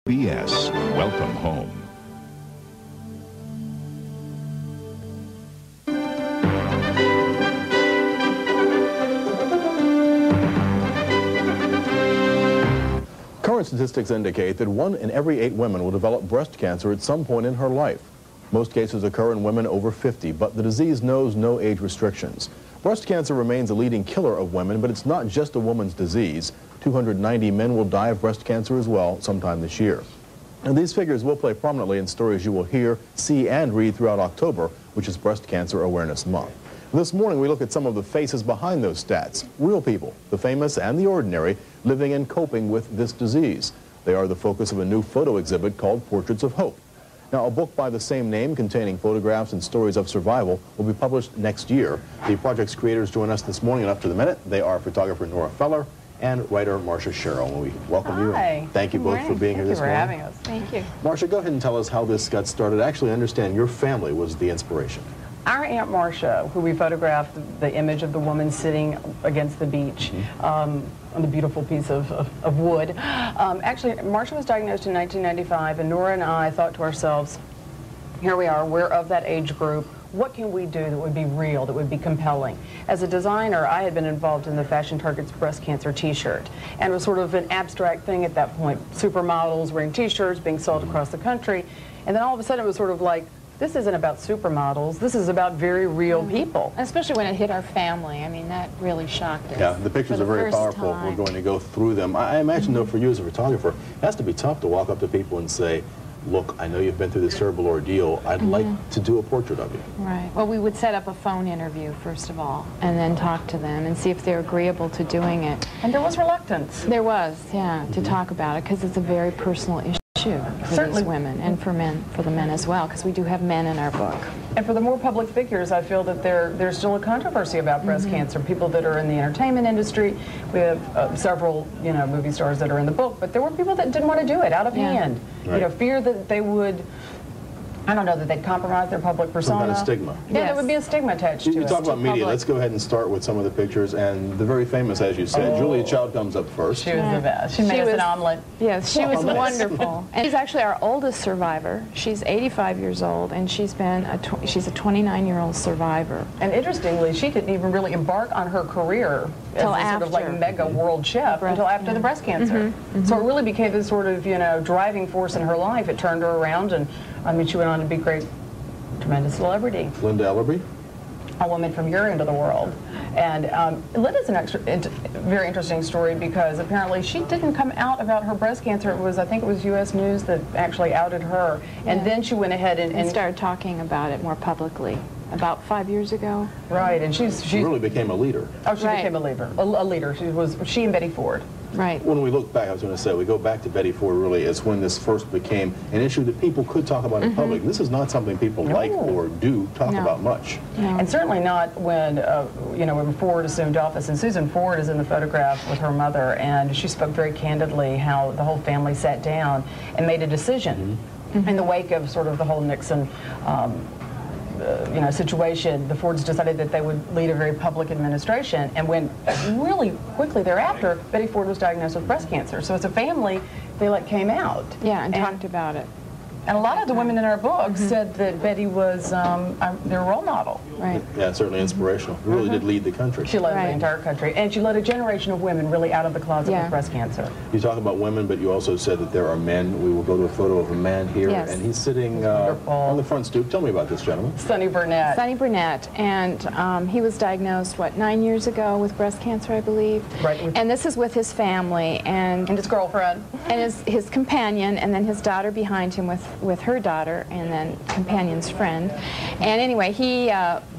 BS. Welcome home. Current statistics indicate that 1 in every 8 women will develop breast cancer at some point in her life. Most cases occur in women over 50, but the disease knows no age restrictions. Breast cancer remains a leading killer of women, but it's not just a woman's disease. 290 men will die of breast cancer as well sometime this year. And these figures will play prominently in stories you will hear, see, and read throughout October, which is Breast Cancer Awareness Month. This morning, we look at some of the faces behind those stats. Real people, the famous and the ordinary, living and coping with this disease. They are the focus of a new photo exhibit called Portraits of Hope. Now, a book by the same name containing photographs and stories of survival will be published next year. The project's creators join us this morning and up to the minute. They are photographer Nora Feller and writer Marcia Sherrill. We welcome you. And thank you both for being here this morning. Thank you for having us. Thank you. Marcia, go ahead and tell us how this got started. Actually, I understand your family was the inspiration. Our Aunt Marcia, who we photographed the image of the woman sitting against the beach on the beautiful piece of wood. Actually, Marcia was diagnosed in 1995, and Nora and I thought to ourselves, here we are, we're of that age group. What can we do that would be real, that would be compelling? As a designer, I had been involved in the Fashion Target's breast cancer t-shirt, and it was sort of an abstract thing at that point. Supermodels wearing t-shirts being sold across the country, and then all of a sudden it was sort of like, this isn't about supermodels, this is about very real people. Especially when it hit our family. I mean, that really shocked us. Yeah, the pictures are very powerful. We're going to go through them. I imagine, though, for you as a photographer, it has to be tough to walk up to people and say, look, I know you've been through this terrible ordeal. I'd like to do a portrait of you. Right. Well, we would set up a phone interview, first of all, and then talk to them and see if they're agreeable to doing it. And there was reluctance. There was, yeah, to talk about it, because it's a very personal issue for these women, and for the men as well, because we do have men in our book. And for the more public figures, I feel that there's still a controversy about breast cancer. People that are in the entertainment industry, we have several, movie stars that are in the book, but there were people that didn't want to do it out of hand. Right. Fear that they would, I don't know, that they'd compromise their public persona. Some kind of stigma. Yeah, there would be a stigma attached to it. You talk about media. Let's go ahead and start with some of the pictures. And the very famous, as you said, Julia Child comes up first. She was the best. She made us an omelet. Yes, she was wonderful. And she's actually our oldest survivor. She's 85 years old, and she's a 29-year-old survivor. And interestingly, she didn't even really embark on her career as a sort of like mega world chef until after the breast cancer. So it really became this sort of, driving force in her life. It turned her around, and I mean, she went on to be great, tremendous celebrity. Linda Ellerby? A woman from your end of the world. And Linda's a very interesting story, because apparently she didn't come out about her breast cancer. It was, I think it was U.S. News that actually outed her. And then she went ahead and started talking about it more publicly. About 5 years ago. Right, and she really became a leader. Oh, she became a leader. A leader. She and Betty Ford. Right. When we look back, I was going to say, we go back to Betty Ford really as when this first became an issue that people could talk about in public. This is not something people like or do talk about much. No. And certainly not when, when Ford assumed office. And Susan Ford is in the photograph with her mother, and she spoke very candidly how the whole family sat down and made a decision in the wake of sort of the whole Nixon situation. The Fords decided that they would lead a very public administration, and when really quickly thereafter, Betty Ford was diagnosed with breast cancer. So as a family, they came out. Yeah, and talked about it. And a lot of the women in our book said that Betty was their role model. Right. Yeah, certainly inspirational. Really did lead the country. She led the entire country. And she led a generation of women really out of the closet with breast cancer. You talk about women, but you also said that there are men. We will go to a photo of a man here, and he's sitting on the front stoop. Tell me about this gentleman. Sonny Burnett. Sonny Burnett. And he was diagnosed, 9 years ago with breast cancer, I believe. Right. And this is with his family. And his girlfriend. And his companion, and then his daughter behind him with her daughter, and then companion's friend. And anyway,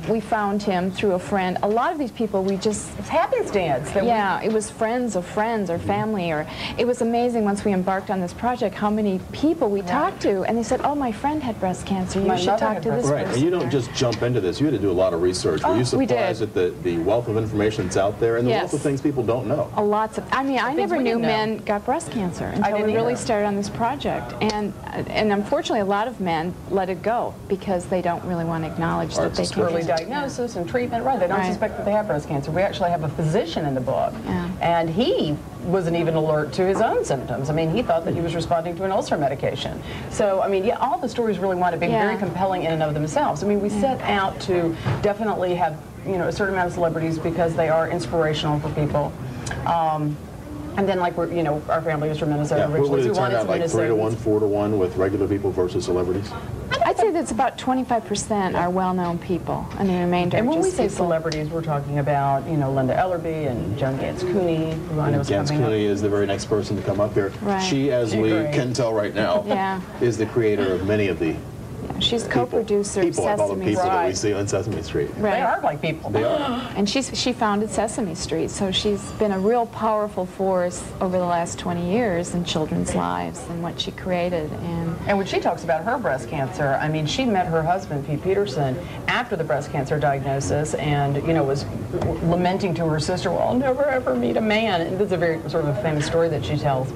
we found him through a friend. A lot of these people it's happenstance. It was friends of friends or family. It was amazing once we embarked on this project how many people we talked to, and they said, oh, my friend had breast cancer, you should talk to this person. And you don't just jump into this. You had to do a lot of research. Were you surprised at the wealth of information that's out there and the wealth of things people don't know? I mean, I never knew men got breast cancer until we really started on this project. And I'm unfortunately, a lot of men let it go because they don't really want to acknowledge that they can. Early diagnosis and treatment, right? They don't suspect that they have breast cancer. We actually have a physician in the book, and he wasn't even alert to his own symptoms. I mean, he thought that he was responding to an ulcer medication. So, I mean, yeah, all the stories really want to be very compelling in and of themselves. I mean, we set out to definitely have, you know, a certain amount of celebrities because they are inspirational for people. And then, like, you know, our family is from Minnesota originally. Would it turn out like 3-to-1, 4-to-1 with regular people versus celebrities? I'd say that's about 25% are well-known people, and the remainder and when we say people. celebrities, we're talking about, you know, Linda Ellerby and Joan Gans-Cooney, who I know is coming up. Gans-Cooney is the very next person to come up here. Right. She, as we can tell right now, is the creator of many of the she's co-producer of Sesame Street. That we see on Sesame Street. They are like people. They are. And she founded Sesame Street, so she's been a real powerful force over the last 20 years in children's lives and what she created. And when she talks about her breast cancer, I mean, she met her husband, Pete Peterson, after the breast cancer diagnosis and, you know, was lamenting to her sister, well, I'll never ever meet a man. And this is a very sort of a famous story that she tells.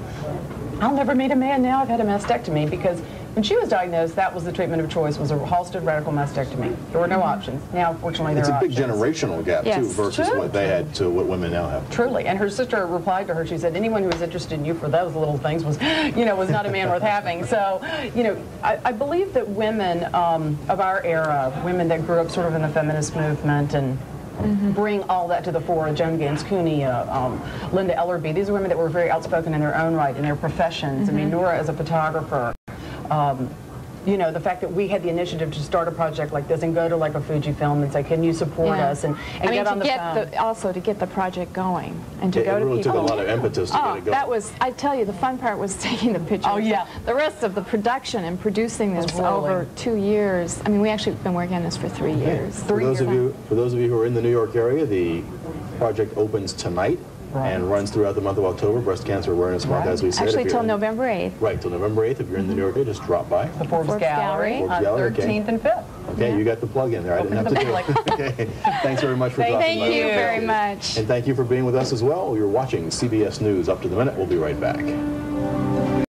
I'll never meet a man now. I've had a mastectomy, because when she was diagnosed, that was the treatment of choice, was a Halsted radical mastectomy. There were no options. Now, fortunately, there are options. It's a big generational gap, too, versus what they had to what women now have. Truly. And her sister replied to her, she said, anyone who was interested in you for those little things was, you know, was not a man worth having. So, you know, I believe that women of our era, women that grew up sort of in the feminist movement and bring all that to the fore. Joan Gans-Cooney, Linda Ellerby. These are women that were very outspoken in their own right, in their professions. I mean, Nora as a photographer. You know, the fact that we had the initiative to start a project like this and go to like a Fujifilm and say, can you support us, and get on the phone. Also to get the project going and to go to people. It really took a lot of impetus to get it going. That was, I tell you, the fun part was taking the pictures. Oh, yeah. The rest of the production and producing this over 2 years. I mean, we actually have been working on this for 3 years. For those of you who are in the New York area, the project opens tonight. And runs throughout the month of October, Breast Cancer Awareness Month, as we said. Actually, till November 8th. Right, till November 8th. If you're in the New York area, just drop by. The Forbes Gallery on 13th and 5th. Okay, you got the plug in there. I didn't have to do it. Okay, thanks very much for dropping by. Thank you very much. And thank you for being with us as well. You're watching CBS News Up to the Minute. We'll be right back.